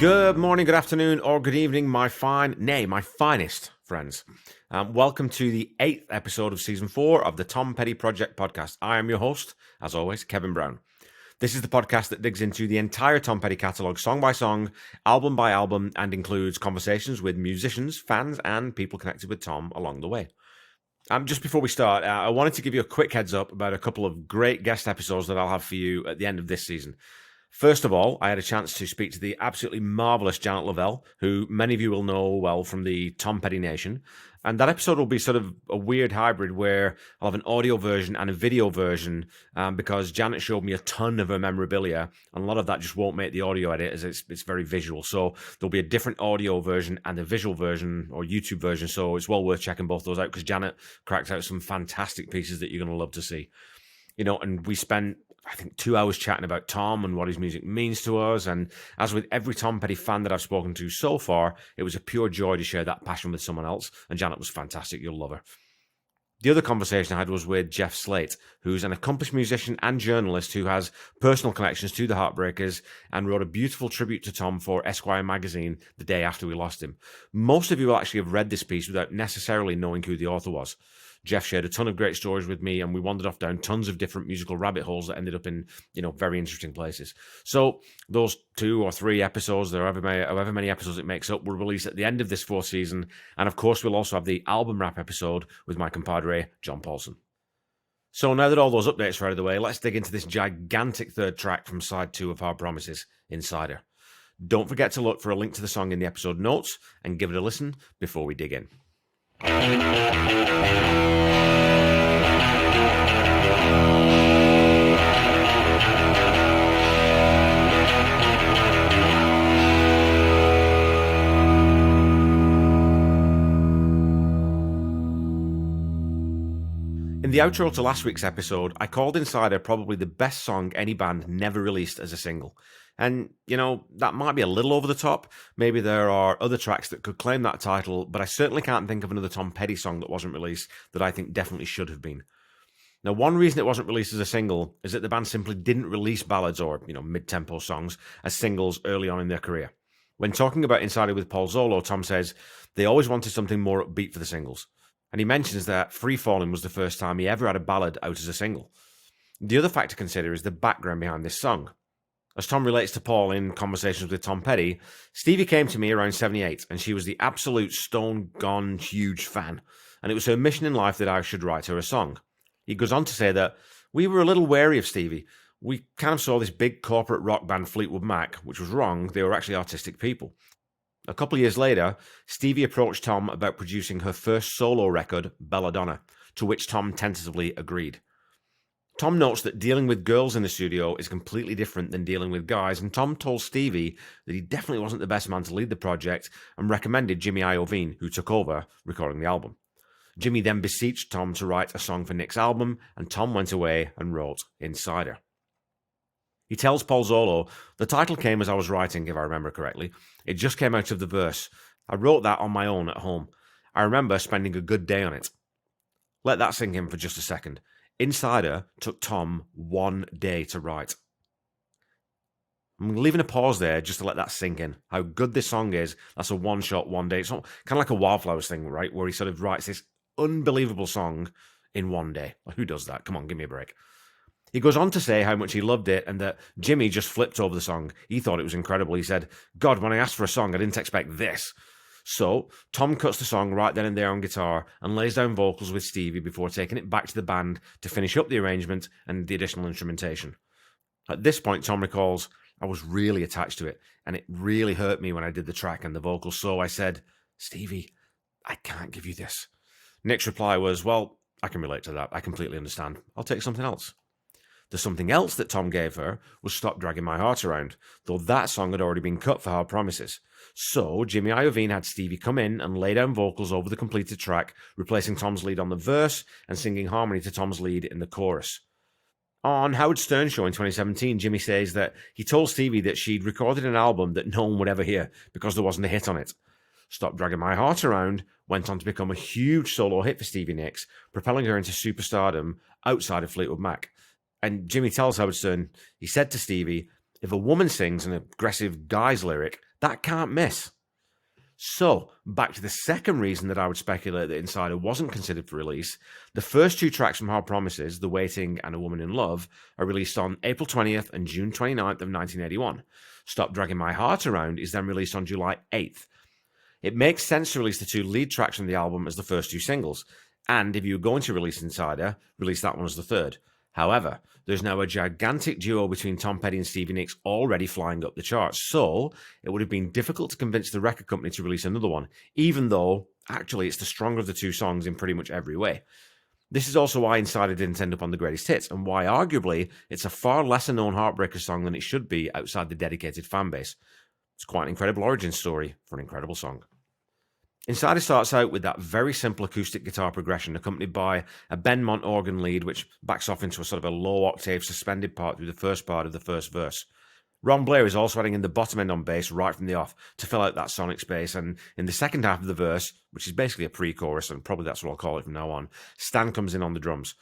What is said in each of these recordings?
Good morning, good afternoon, or good evening, my finest friends. Welcome to the 8th episode of Season 4 of the Tom Petty Project podcast. I am your host, as always, Kevin Brown. This is the podcast that digs into the entire Tom Petty catalogue, song by song, album by album, and includes conversations with musicians, fans, and people connected with Tom along the way. Just before we start, I wanted to give you a quick heads up about a couple of great guest episodes that I'll have for you at the end of this season. First of all, I had a chance to speak to the absolutely marvellous Janet Lavelle, who many of you will know well from the Tom Petty Nation. And that episode will be sort of a weird hybrid where I'll have an audio version and a video version because Janet showed me a ton of her memorabilia, and a lot of that just won't make the audio edit as it's very visual. So there'll be a different audio version and a visual version or YouTube version. So it's well worth checking both those out because Janet cracked out some fantastic pieces that you're going to love to see. You know, and we spent, I think, 2 hours chatting about Tom and what his music means to us. And as with every Tom Petty fan that I've spoken to so far, it was a pure joy to share that passion with someone else. And Janet was fantastic. You'll love her. The other conversation I had was with Jeff Slate, who's an accomplished musician and journalist who has personal connections to the Heartbreakers and wrote a beautiful tribute to Tom for Esquire magazine the day after we lost him. Most of you will actually have read this piece without necessarily knowing who the author was. Jeff shared a ton of great stories with me, and we wandered off down tons of different musical rabbit holes that ended up in, very interesting places. So those 2 or 3 episodes, however many episodes it makes up, will release at the end of this 4th season. And of course, we'll also have the album wrap episode with my compadre, John Paulson. So now that all those updates are out of the way, let's dig into this gigantic third track from side 2 of Hard Promises, Insider. Don't forget to look for a link to the song in the episode notes and give it a listen before we dig in. In the outro to last week's episode, I called Insider probably the best song any band never released as a single. And, that might be a little over the top. Maybe there are other tracks that could claim that title, but I certainly can't think of another Tom Petty song that wasn't released that I think definitely should have been. Now, one reason it wasn't released as a single is that the band simply didn't release ballads or, mid-tempo songs as singles early on in their career. When talking about Insider with Paul Zollo, Tom says they always wanted something more upbeat for the singles. And he mentions that Free Fallin' was the first time he ever had a ballad out as a single. The other fact to consider is the background behind this song. As Tom relates to Paul in Conversations with Tom Petty, Stevie came to me around 78, and she was the absolute stone-gone huge fan, and it was her mission in life that I should write her a song. He goes on to say that we were a little wary of Stevie. We kind of saw this big corporate rock band Fleetwood Mac, which was wrong. They were actually artistic people. A couple of years later, Stevie approached Tom about producing her first solo record, Belladonna, to which Tom tentatively agreed. Tom notes that dealing with girls in the studio is completely different than dealing with guys, and Tom told Stevie that he definitely wasn't the best man to lead the project and recommended Jimmy Iovine, who took over recording the album. Jimmy then beseeched Tom to write a song for Nick's album, and Tom went away and wrote Insider. He tells Paul Zollo, the title came as I was writing, if I remember correctly. It just came out of the verse. I wrote that on my own at home. I remember spending a good day on it. Let that sink in for just a second. Insider took Tom 1 day to write. I'm leaving a pause there just to let that sink in. How good this song is. That's a one-shot, 1 day. It's not, kind of like a Wildflowers thing, right? Where he sort of writes this unbelievable song in 1 day. Who does that? Come on, give me a break. He goes on to say how much he loved it and that Jimmy just flipped over the song. He thought it was incredible. He said, God, when I asked for a song, I didn't expect this. So Tom cuts the song right then and there on guitar and lays down vocals with Stevie before taking it back to the band to finish up the arrangement and the additional instrumentation. At this point, Tom recalls, I was really attached to it and it really hurt me when I did the track and the vocals. So I said, Stevie, I can't give you this. Nick's reply was, well, I can relate to that. I completely understand. I'll take something else. The something else that Tom gave her was Stop Dragging My Heart Around, though that song had already been cut for Hard Promises. So Jimmy Iovine had Stevie come in and lay down vocals over the completed track, replacing Tom's lead on the verse and singing harmony to Tom's lead in the chorus. On Howard Stern's show in 2017, Jimmy says that he told Stevie that she'd recorded an album that no one would ever hear because there wasn't a hit on it. Stop Dragging My Heart Around went on to become a huge solo hit for Stevie Nicks, propelling her into superstardom outside of Fleetwood Mac. And Jimmy tells Howard Stern, he said to Stevie, if a woman sings an aggressive guy's lyric, That can't miss. So, back to the second reason that I would speculate that Insider wasn't considered for release. The first two tracks from Hard Promises, The Waiting and A Woman in Love, are released on April 20th and June 29th of 1981. Stop Dragging My Heart Around is then released on July 8th. It makes sense to release the two lead tracks from the album as the first two singles, and if you were going to release Insider, release that one as the third. However, there's now a gigantic duo between Tom Petty and Stevie Nicks already flying up the charts, so it would have been difficult to convince the record company to release another one, even though, actually, it's the stronger of the two songs in pretty much every way. This is also why Insider didn't end up on the greatest hits, and why, arguably, it's a far lesser-known Heartbreaker song than it should be outside the dedicated fanbase. It's quite an incredible origin story for an incredible song. Insider starts out with that very simple acoustic guitar progression accompanied by a Benmont organ lead which backs off into a sort of a low-octave suspended part through the first part of the first verse. Ron Blair is also adding in the bottom end on bass right from the off to fill out that sonic space, and in the second half of the verse, which is basically a pre-chorus, and probably that's what I'll call it from now on, Stan comes in on the drums.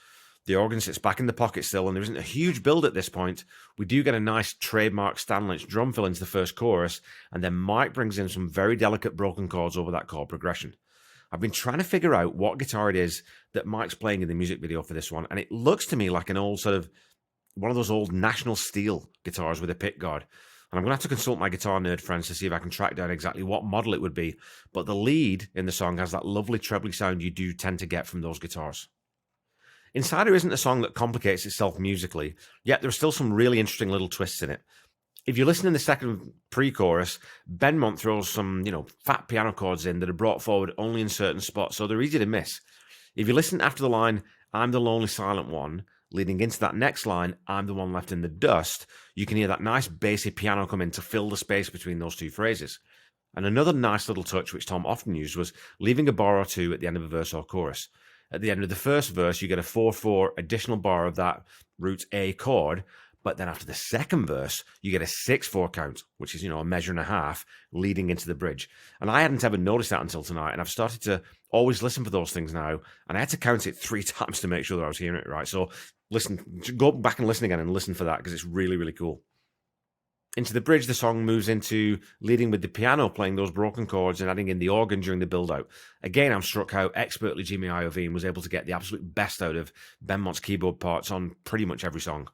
The organ sits back in the pocket still, and there isn't a huge build at this point. We do get a nice trademark Stan Lynch drum fill into the first chorus, and then Mike brings in some very delicate broken chords over that chord progression. I've been trying to figure out what guitar it is that Mike's playing in the music video for this one, and it looks to me like an old sort of, one of those old National Steel guitars with a pickguard. And I'm going to have to consult my guitar nerd friends to see if I can track down exactly what model it would be, but the lead in the song has that lovely trebly sound you do tend to get from those guitars. Insider isn't a song that complicates itself musically, yet there are still some really interesting little twists in it. If you listen in the second pre-chorus, Benmont throws some, fat piano chords in that are brought forward only in certain spots, so they're easy to miss. If you listen after the line, I'm the lonely silent one, leading into that next line, I'm the one left in the dust, you can hear that nice bassy piano come in to fill the space between those two phrases. And another nice little touch which Tom often used was leaving a bar or two at the end of a verse or chorus. At the end of the first verse, you get a 4/4 additional bar of that root A chord, but then after the second verse, you get a 6/4 count, which is, a measure and a half, leading into the bridge. And I hadn't ever noticed that until tonight, and I've started to always listen for those things now, and I had to count it 3 times to make sure that I was hearing it right. So listen, go back and listen again and listen for that, because it's really, really cool. Into the bridge, the song moves into leading with the piano playing those broken chords and adding in the organ during the build-out. Again, I'm struck how expertly Jimmy Iovine was able to get the absolute best out of Benmont's keyboard parts on pretty much every song.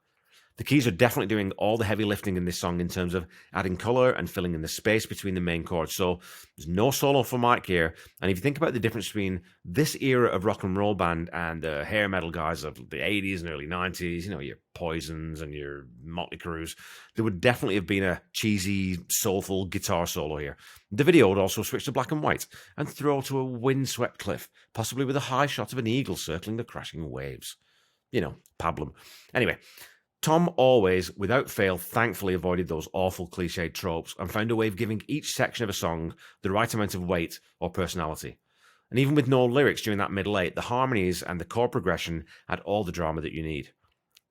The keys are definitely doing all the heavy lifting in this song in terms of adding colour and filling in the space between the main chords. So there's no solo for Mike here. And if you think about the difference between this era of rock and roll band and the hair metal guys of the 80s and early 90s, your Poisons and your Motley Crues, there would definitely have been a cheesy, soulful guitar solo here. The video would also switch to black and white and throw to a windswept cliff, possibly with a high shot of an eagle circling the crashing waves. Pablum. Anyway, Tom always, without fail, thankfully avoided those awful cliched tropes and found a way of giving each section of a song the right amount of weight or personality. And even with no lyrics during that middle eight, the harmonies and the chord progression add all the drama that you need.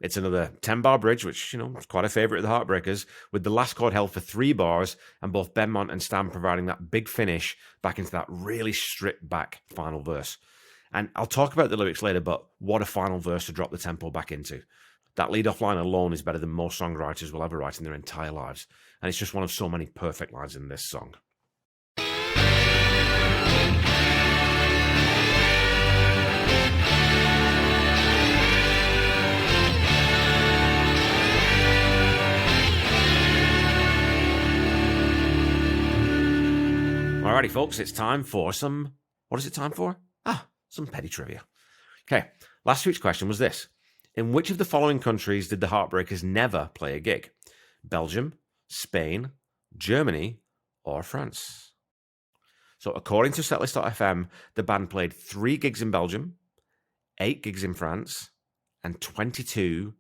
It's another 10-bar bridge, which, is quite a favourite of the Heartbreakers, with the last chord held for 3 bars and both Benmont and Stan providing that big finish back into that really stripped-back final verse. And I'll talk about the lyrics later, but what a final verse to drop the tempo back into. That lead-off line alone is better than most songwriters will ever write in their entire lives, and it's just one of so many perfect lines in this song. Alrighty, folks, it's time for some... What is it time for? Some petty trivia. Okay, last week's question was this. In which of the following countries did the Heartbreakers never play a gig? Belgium, Spain, Germany, or France? So according to Setlist.fm, the band played 3 gigs in Belgium, 8 gigs in France, and 22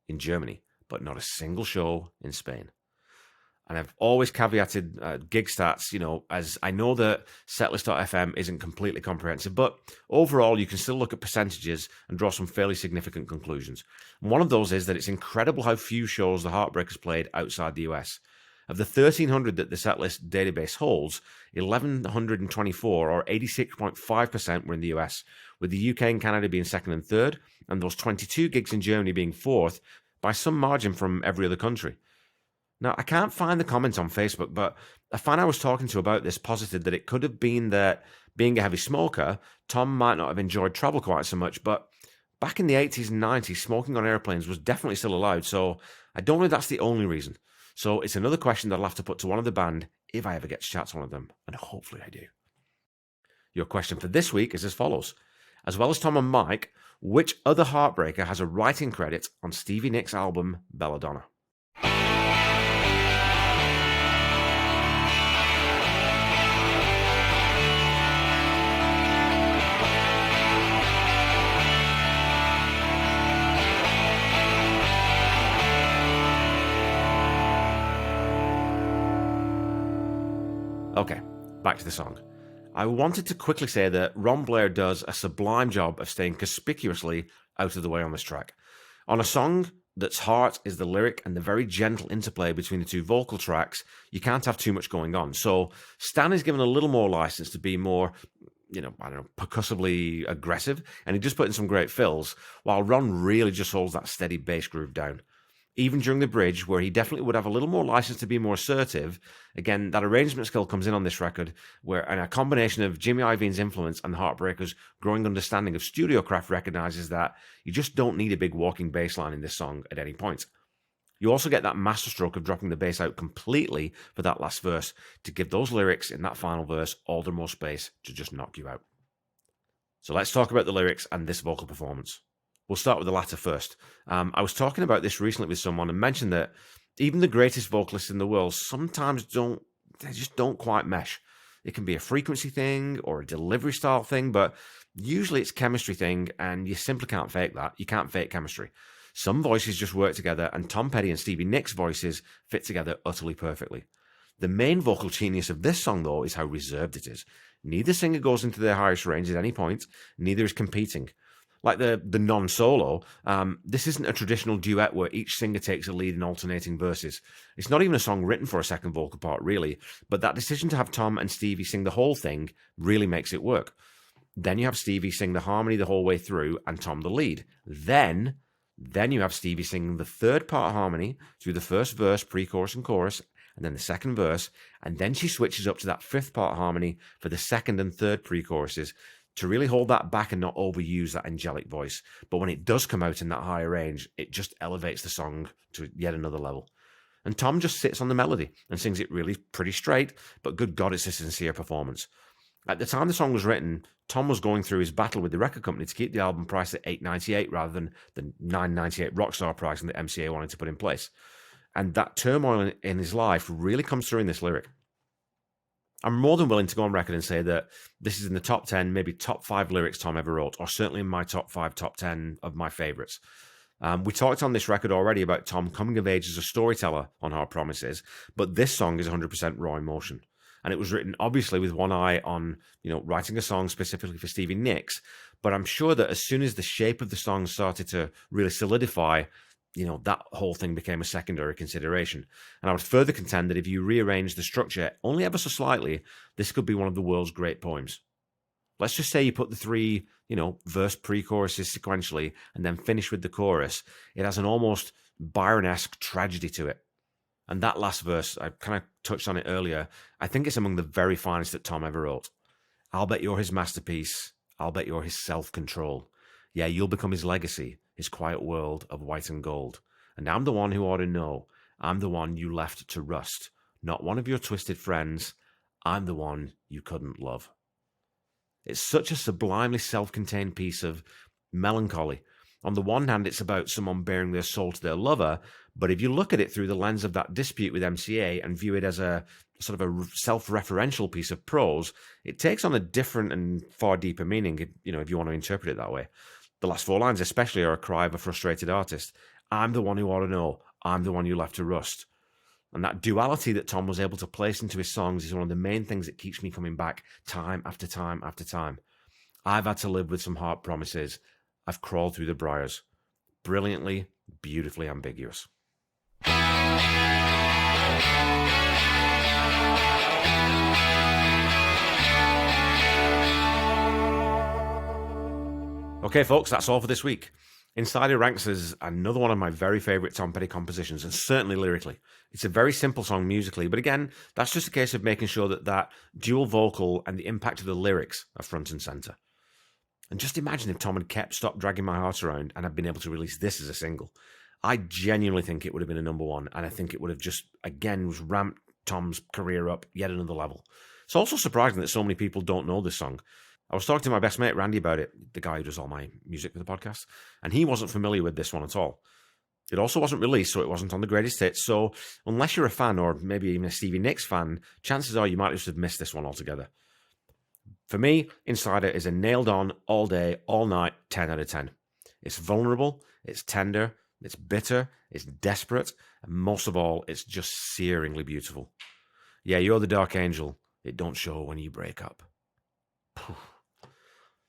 in Germany, but not a single show in Spain. And I've always caveated gig stats, as I know that Setlist.fm isn't completely comprehensive, but overall you can still look at percentages and draw some fairly significant conclusions. And one of those is that it's incredible how few shows the Heartbreakers played outside the US. Of the 1,300 that the Setlist database holds, 1,124 or 86.5% were in the US, with the UK and Canada being second and third, and those 22 gigs in Germany being fourth by some margin from every other country. Now, I can't find the comments on Facebook, but a fan I was talking to about this posited that it could have been that, being a heavy smoker, Tom might not have enjoyed travel quite so much, but back in the 80s and 90s, smoking on airplanes was definitely still allowed, so I don't know if that's the only reason. So it's another question that I'll have to put to one of the band if I ever get to chat to one of them, and hopefully I do. Your question for this week is as follows. As well as Tom and Mike, which other Heartbreaker has a writing credit on Stevie Nicks' album Belladonna? Okay, back to the song. I wanted to quickly say that Ron Blair does a sublime job of staying conspicuously out of the way on this track. On a song that's heart is the lyric and the very gentle interplay between the two vocal tracks, you can't have too much going on. So Stan is given a little more license to be more, percussively aggressive, and he just put in some great fills, while Ron really just holds that steady bass groove down. Even during the bridge, where he definitely would have a little more license to be more assertive, again, that arrangement skill comes in on this record, and a combination of Jimmy Iovine's influence and the Heartbreakers' growing understanding of studio craft recognizes that you just don't need a big walking bass line in this song at any point. You also get that masterstroke of dropping the bass out completely for that last verse to give those lyrics in that final verse all the more space to just knock you out. So let's talk about the lyrics and this vocal performance. We'll start with the latter first. I was talking about this recently with someone and mentioned that even the greatest vocalists in the world sometimes just don't quite mesh. It can be a frequency thing or a delivery style thing, but usually it's a chemistry thing, and you simply can't fake that. You can't fake chemistry. Some voices just work together, and Tom Petty and Stevie Nicks' voices fit together utterly perfectly. The main vocal genius of this song, though, is how reserved it is. Neither singer goes into their highest range at any point, neither is competing. Like the non-solo, this isn't a traditional duet where each singer takes a lead in alternating verses. It's not even a song written for a second vocal part, really, but that decision to have Tom and Stevie sing the whole thing really makes it work. Then you have Stevie sing the harmony the whole way through and Tom the lead. Then you have Stevie singing the third part harmony through the first verse, pre-chorus and chorus, and then the second verse, and then she switches up to that fifth part harmony for the second and third pre-choruses, to really hold that back and not overuse that angelic voice. But when it does come out in that higher range, it just elevates the song to yet another level. And Tom just sits on the melody and sings it really pretty straight, but good God, it's a sincere performance. At the time the song was written, Tom was going through his battle with the record company to keep the album priced at $8.98 rather than the $9.98 Rockstar pricing that MCA wanted to put in place. And that turmoil in his life really comes through in this lyric. I'm more than willing to go on record and say that this is in the top 10, maybe top 5 lyrics Tom ever wrote, or certainly in my top 5, top 10 of my favourites. We talked on this record already about Tom coming of age as a storyteller on Hard Promises, but this song is 100% raw emotion. And it was written obviously with one eye on, writing a song specifically for Stevie Nicks, but I'm sure that as soon as the shape of the song started to really solidify, that whole thing became a secondary consideration. And I would further contend that if you rearrange the structure only ever so slightly, this could be one of the world's great poems. Let's just say you put the 3, verse pre-choruses sequentially and then finish with the chorus. It has an almost Byron-esque tragedy to it. And that last verse, I kind of touched on it earlier, I think it's among the very finest that Tom ever wrote. I'll bet you're his masterpiece. I'll bet you're his self-control. Yeah, you'll become his legacy, his quiet world of white and gold. And I'm the one who ought to know. I'm the one you left to rust. Not one of your twisted friends. I'm the one you couldn't love. It's such a sublimely self-contained piece of melancholy. On the one hand, it's about someone bearing their soul to their lover, but if you look at it through the lens of that dispute with MCA and view it as a sort of a self-referential piece of prose, it takes on a different and far deeper meaning, if you want to interpret it that way. The last 4 lines especially are a cry of a frustrated artist. I'm the one who ought to know. I'm the one you left to rust. And that duality that Tom was able to place into his songs is one of the main things that keeps me coming back time after time after time. I've had to live with some hard promises. I've crawled through the briars. Brilliantly, beautifully ambiguous. Okay, folks, that's all for this week. Insider ranks as another one of my very favourite Tom Petty compositions, and certainly lyrically. It's a very simple song musically, but again, that's just a case of making sure that dual vocal and the impact of the lyrics are front and centre. And just imagine if Tom had kept Stop Dragging My Heart Around and had been able to release this as a single. I genuinely think it would have been a number one, and I think it would have just, again, ramped Tom's career up yet another level. It's also surprising that so many people don't know this song. I was talking to my best mate, Randy, about it, the guy who does all my music for the podcast, and he wasn't familiar with this one at all. It also wasn't released, so it wasn't on the greatest hits, so unless you're a fan, or maybe even a Stevie Nicks fan, chances are you might just have missed this one altogether. For me, Insider is a nailed-on, all-day, all-night 10 out of 10. It's vulnerable, it's tender, it's bitter, it's desperate, and most of all, it's just searingly beautiful. Yeah, you're the dark angel. It don't show when you break up.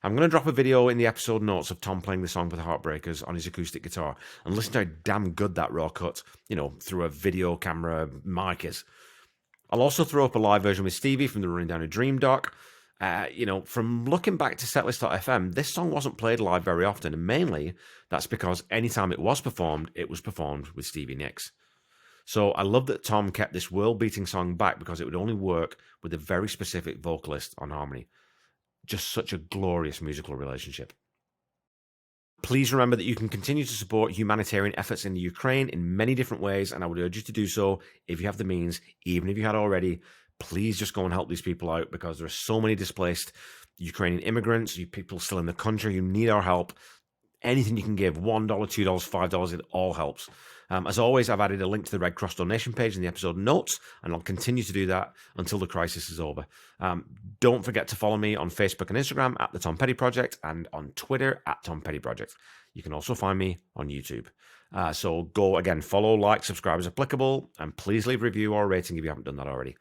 I'm going to drop a video in the episode notes of Tom playing the song for the Heartbreakers on his acoustic guitar and listen to how damn good that raw cut, through a video camera mic is. I'll also throw up a live version with Stevie from the Running Down a Dream doc. From looking back to setlist.fm, this song wasn't played live very often, and mainly that's because anytime it was performed with Stevie Nicks. So I love that Tom kept this world-beating song back because it would only work with a very specific vocalist on harmony. Just such a glorious musical relationship. Please remember that you can continue to support humanitarian efforts in the Ukraine in many different ways, and I would urge you to do so if you have the means, even if you had already. Please just go and help these people out because there are so many displaced Ukrainian immigrants, you people still in the country who need our help. Anything you can give, $1, $2, $5, it all helps. As always, I've added a link to the Red Cross donation page in the episode notes, and I'll continue to do that until the crisis is over. Don't forget to follow me on Facebook and Instagram at The Tom Petty Project and on Twitter at Tom Petty Project. You can also find me on YouTube. So go, again, follow, like, subscribe as applicable, and please leave a review or a rating if you haven't done that already.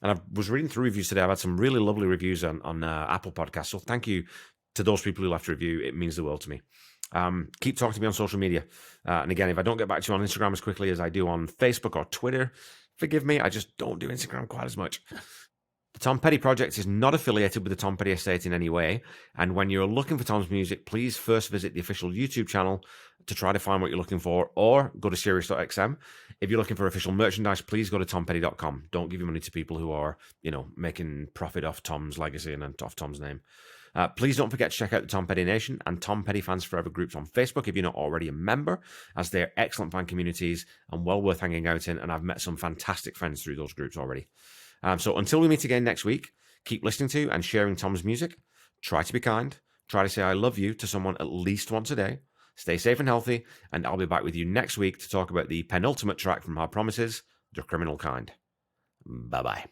And I was reading through reviews today. I've had some really lovely reviews on Apple Podcasts, so thank you to those people who left a review. It means the world to me. Keep talking to me on social media. And again, if I don't get back to you on Instagram as quickly as I do on Facebook or Twitter, forgive me, I just don't do Instagram quite as much. The Tom Petty Project is not affiliated with the Tom Petty Estate in any way. And when you're looking for Tom's music, please first visit the official YouTube channel to try to find what you're looking for, or go to Sirius.xm. If you're looking for official merchandise, please go to tompetty.com. Don't give your money to people who are, making profit off Tom's legacy and off Tom's name. Please don't forget to check out the Tom Petty Nation and Tom Petty Fans Forever groups on Facebook if you're not already a member, as they're excellent fan communities and well worth hanging out in, and I've met some fantastic friends through those groups already. So until we meet again next week, keep listening to and sharing Tom's music. Try to be kind. Try to say I love you to someone at least once a day. Stay safe and healthy, and I'll be back with you next week to talk about the penultimate track from Hard Promises, The Criminal Kind. Bye-bye.